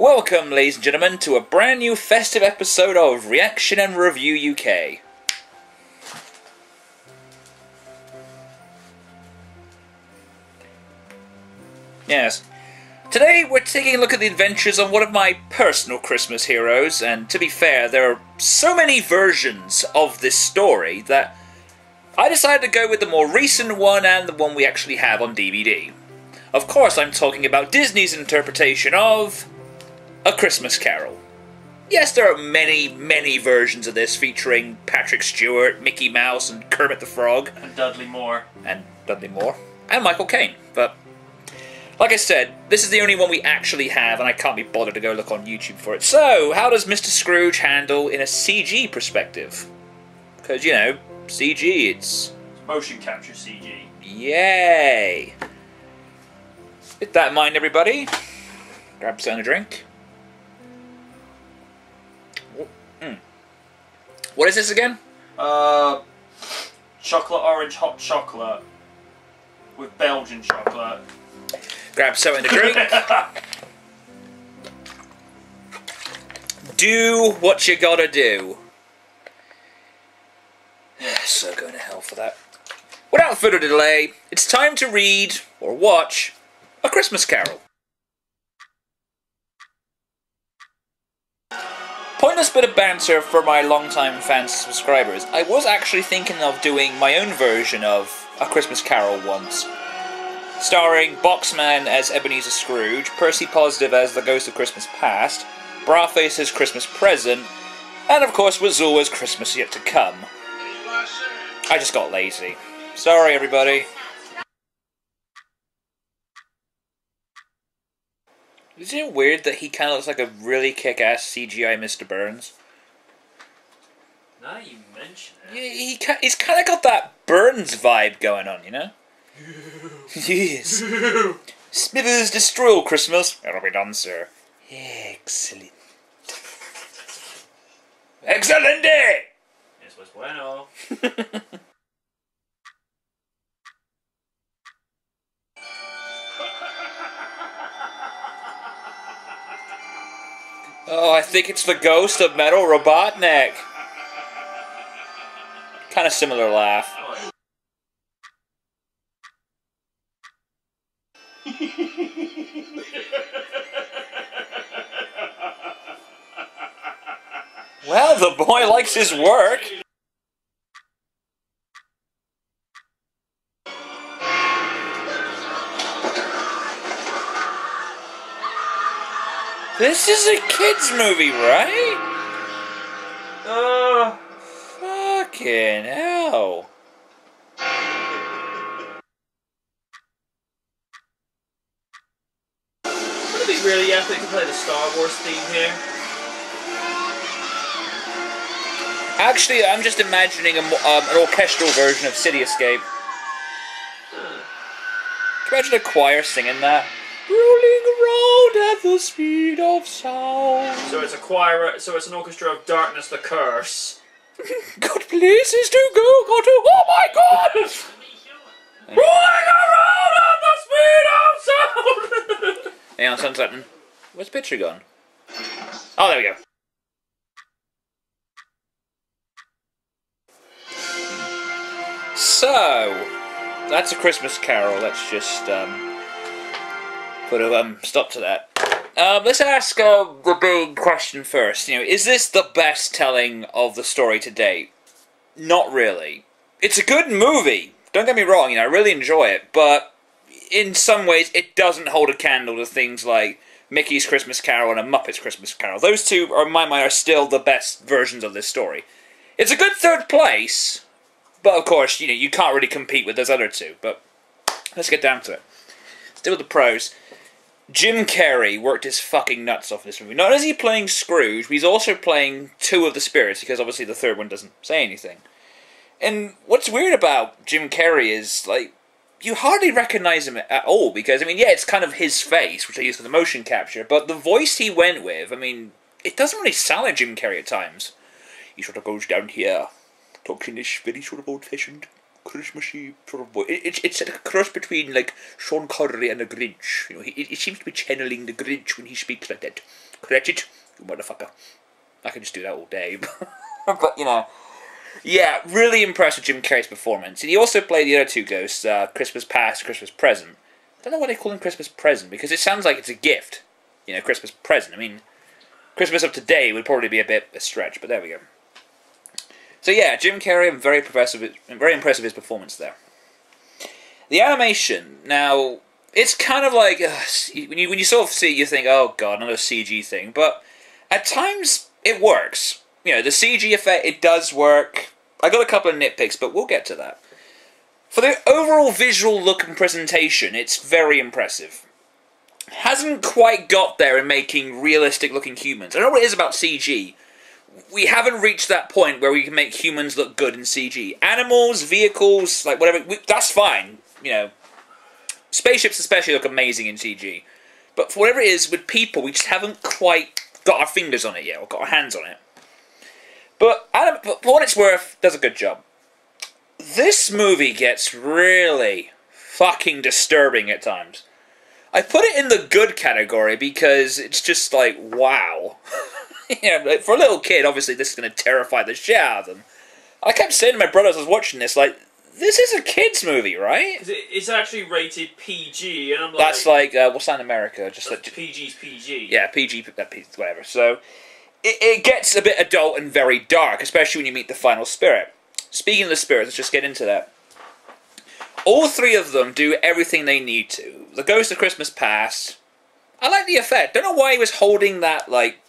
Welcome, ladies and gentlemen, to a brand new festive episode of Reaction and Review UK. Yes. Today we're taking a look at the adventures of one of my personal Christmas heroes, and to be fair, there are so many versions of this story that I decided to go with the more recent one and the one we actually have on DVD. Of course, I'm talking about Disney's interpretation of A Christmas Carol. Yes, there are many versions of this featuring Patrick Stewart, Mickey Mouse, and Kermit the Frog. And Dudley Moore. And Michael Caine. But like I said, this is the only one we actually have, and I can't be bothered to go look on YouTube for it. So, how does Mr. Scrooge handle in a CG perspective? Because, you know, CG, it's motion capture CG. Yay! With that in mind, everybody, grab something to drink. What is this again? Chocolate orange hot chocolate with Belgian chocolate. Grab something to drink. Do what you gotta do. So going to hell for that. Without further delay, it's time to read, or watch, A Christmas Carol. Pointless bit of banter for my long-time fans and subscribers. I was actually thinking of doing my own version of A Christmas Carol once. Starring Boxman as Ebenezer Scrooge, Percy Positive as the Ghost of Christmas Past, Braface as Christmas Present, and of course Wazoo as Christmas Yet to Come. I just got lazy. Sorry, everybody. Isn't it weird that he kind of looks like a really kick-ass CGI Mr. Burns? Now you mention it. Yeah, he's kind of got that Burns vibe going on, you know? Yes. Smithers destroy all Christmas. It'll be done, sir. Excellent. Excelente! Eso es bueno. Oh, I think it's the ghost of Metal Robotnik. Kind of similar laugh. Well, the boy likes his work. This is a kid's movie, right? Fucking hell. Would it be really epic to play the Star Wars theme here? Actually, I'm just imagining an orchestral version of City Escape. Can you imagine a choir singing that? Rolling around at the speed of sound. So it's a choir. So it's an orchestra of Darkness, the Curse. Got places to go. Got to. Oh my God! Rolling around at the speed of sound. Hang on, something. Where's the picture gone? Oh, there we go. So, that's A Christmas Carol. Let's just put a stop to that. Let's ask the big question first. You know, is this the best telling of the story to date? Not really. It's a good movie. Don't get me wrong. You know, I really enjoy it, but in some ways, it doesn't hold a candle to things like Mickey's Christmas Carol and A Muppet's Christmas Carol. Those two, in my mind, are still the best versions of this story. It's a good third place. But of course, you know, you can't really compete with those other two. But let's get down to it. Still the pros. Jim Carrey worked his fucking nuts off in this movie. Not only is he playing Scrooge, but he's also playing two of the spirits, because obviously the third one doesn't say anything. And what's weird about Jim Carrey is, like, you hardly recognize him at all, because, I mean, yeah, it's kind of his face, which I use for the motion capture, but the voice he went with, I mean, it doesn't really sound like Jim Carrey at times. He sort of goes down here. Talking this very sort of old-fashioned, Christmassy sort of voice. It's a cross between, like, Sean Connery and the Grinch. You know, it seems to be channeling the Grinch when he speaks like that. Cratchit, you motherfucker. I could just do that all day. But, you know. Yeah, really impressed with Jim Carrey's performance. And he also played the other two ghosts, Christmas Past, Christmas Present. I don't know why they call him Christmas Present, because it sounds like it's a gift. You know, Christmas Present. I mean, Christmas of today would probably be a bit a stretch, but there we go. So yeah, Jim Carrey, I'm very impressed with his performance there. The animation, now, it's kind of like, when you sort of see it, you think, oh god, another CG thing, but at times, it works. You know, the CG effect, it does work. I got a couple of nitpicks, but we'll get to that. For the overall visual look and presentation, it's very impressive. Hasn't quite got there in making realistic-looking humans. I don't know what it is about CG. We haven't reached that point where we can make humans look good in CG. Animals, vehicles, like whatever, that's fine. You know, spaceships especially look amazing in CG. But for whatever it is, with people, we just haven't quite got our fingers on it yet, or got our hands on it. But for what it's worth, does a good job. This movie gets really fucking disturbing at times. I put it in the good category because it's just like, wow. Yeah, like for a little kid, obviously this is going to terrify the shit out of them. I kept saying to my brothers I was watching this, like, this is a kid's movie, right? It's actually rated PG, and I'm like... That's like, what's that in America? Just like PG's PG. Yeah, PG, whatever. So, it gets a bit adult and very dark, especially when you meet the final spirit. Speaking of the spirits, let's just get into that. All three of them do everything they need to. The Ghost of Christmas Past, I like the effect. Don't know why he was holding that, like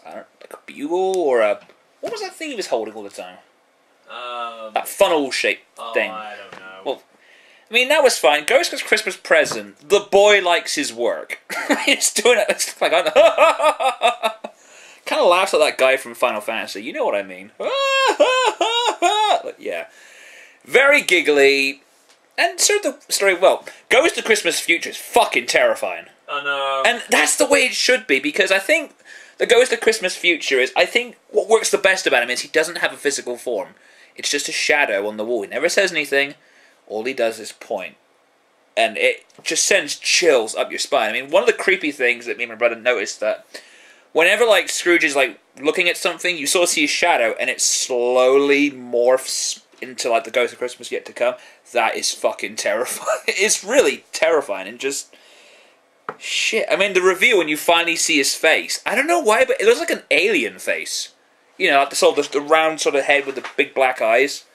a bugle or a... What was that thing he was holding all the time? That funnel-shaped thing. I don't know. Well, I mean, that was fine. Ghost of Christmas Present, the boy likes his work. He's doing it, it's like, kind of laughs at that guy from Final Fantasy. You know what I mean. Yeah. Very giggly, and served the story well. Ghost of Christmas Future is fucking terrifying. I know. And that's the way it should be, because I think the Ghost of Christmas Future is, I think what works the best about him is he doesn't have a physical form. It's just a shadow on the wall. He never says anything. All he does is point. And it just sends chills up your spine. I mean, one of the creepy things that me and my brother noticed that whenever, like, Scrooge is, like, looking at something, you sort of see his shadow, and it slowly morphs into, like, the Ghost of Christmas Yet to Come. That is fucking terrifying. It's really terrifying, and just... shit. I mean, the reveal when you finally see his face, I don't know why, but it looks like an alien face. You know, like the round sort of head with the big black eyes.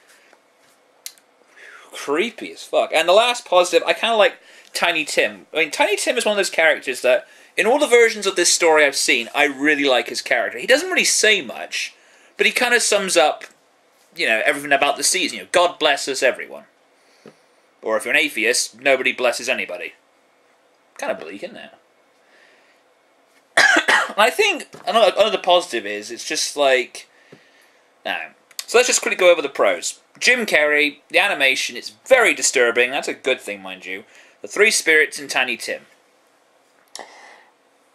Creepy as fuck. And the last positive, I kind of like Tiny Tim. I mean, Tiny Tim is one of those characters that, in all the versions of this story I've seen, I really like his character. He doesn't really say much, but he kind of sums up, you know, everything about the season. You know, God bless us, everyone. Or if you're an atheist, nobody blesses anybody. Kind of bleak, isn't it? I think another positive is, it's just like... So let's just quickly go over the pros. Jim Carrey, the animation, it's very disturbing. That's a good thing, mind you. The three spirits in Tiny Tim.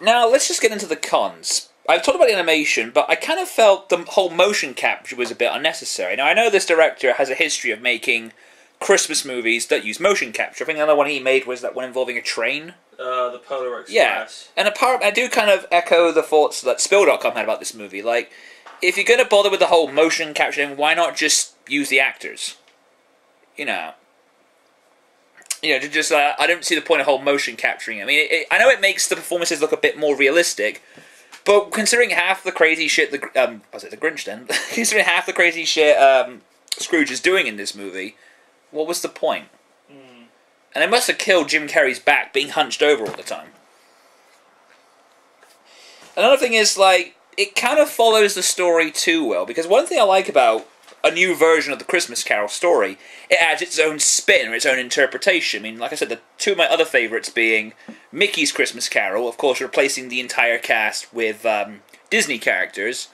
Now, let's just get into the cons. I've talked about the animation, but I kind of felt the whole motion capture was a bit unnecessary. Now, I know this director has a history of making Christmas movies that use motion capture. I think another one he made was that one involving a train. The Polar Express. Yeah, and apart, I do kind of echo the thoughts that Spill.com had about this movie. Like, if you're going to bother with the whole motion capturing, why not just use the actors? You know, just I don't see the point of whole motion capturing. I mean, I know it makes the performances look a bit more realistic, but considering half the crazy shit the Grinch then, considering half the crazy shit Scrooge is doing in this movie, what was the point? And they must have killed Jim Carrey's back being hunched over all the time. Another thing is, like, it kind of follows the story too well, because one thing I like about a new version of the Christmas Carol story, it adds its own spin or its own interpretation. I mean, like I said, the two of my other favourites being Mickey's Christmas Carol, of course replacing the entire cast with Disney characters,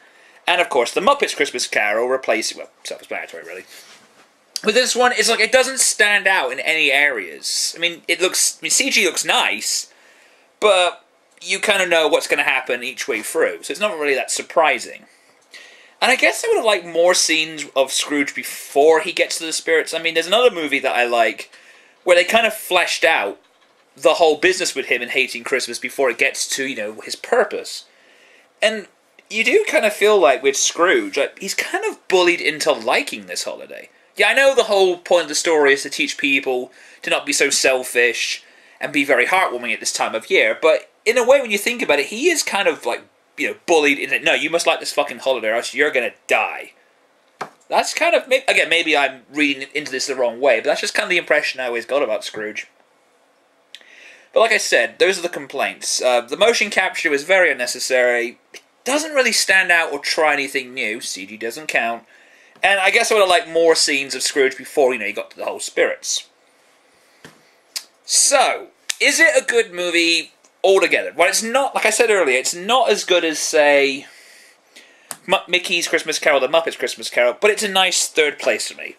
and of course the Muppets Christmas Carol replacing, well, self-explanatory really. With this one, it's like it doesn't stand out in any areas. I mean, CG looks nice, but you kind of know what's going to happen each way through, so it's not really that surprising. And I guess I would have liked more scenes of Scrooge before he gets to the spirits. I mean, there's another movie that I like where they kind of fleshed out the whole business with him and hating Christmas before it gets to, you know, his purpose. And you do kind of feel like with Scrooge, like, he's kind of bullied into liking this holiday. Yeah, I know the whole point of the story is to teach people to not be so selfish and be very heartwarming at this time of year, but in a way, when you think about it, he is kind of like, bullied into, no, you must like this fucking holiday or else you're gonna die. That's kind of, again, maybe I'm reading into this the wrong way, but that's just kind of the impression I always got about Scrooge. But like I said, those are the complaints. The motion capture was very unnecessary. It doesn't really stand out or try anything new. CG doesn't count. And I guess I would have liked more scenes of Scrooge before, you got to the whole spirits. So, is it a good movie altogether? Well, it's not, like I said earlier, it's not as good as, say, Mickey's Christmas Carol, The Muppets Christmas Carol, but it's a nice third place for me.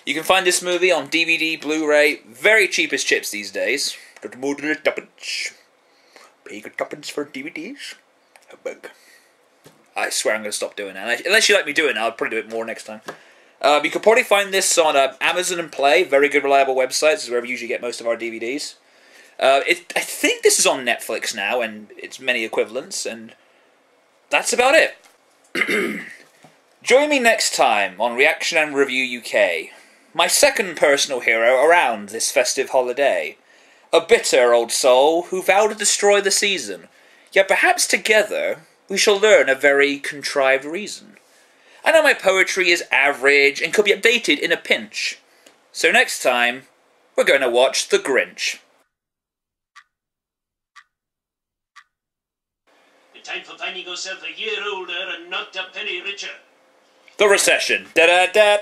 You can find this movie on DVD, Blu-ray, very cheap as chips these days. Got more than a tuppence. Pay a tuppence for DVDs. A bug. I swear I'm going to stop doing that. Unless you let me do it now, I'll probably do it more next time. You could probably find this on Amazon and Play, very good, reliable websites. This is where we usually get most of our DVDs. I think this is on Netflix now, and it's many equivalents, and that's about it. Join me next time on Reaction and Review UK, my second personal hero around this festive holiday. A bitter old soul who vowed to destroy the season, yet perhaps together we shall learn a very contrived reason. I know my poetry is average and could be updated in a pinch. So next time, we're going to watch The Grinch. Time for finding yourself a year older and not a penny richer. The Recession. Da-da-da.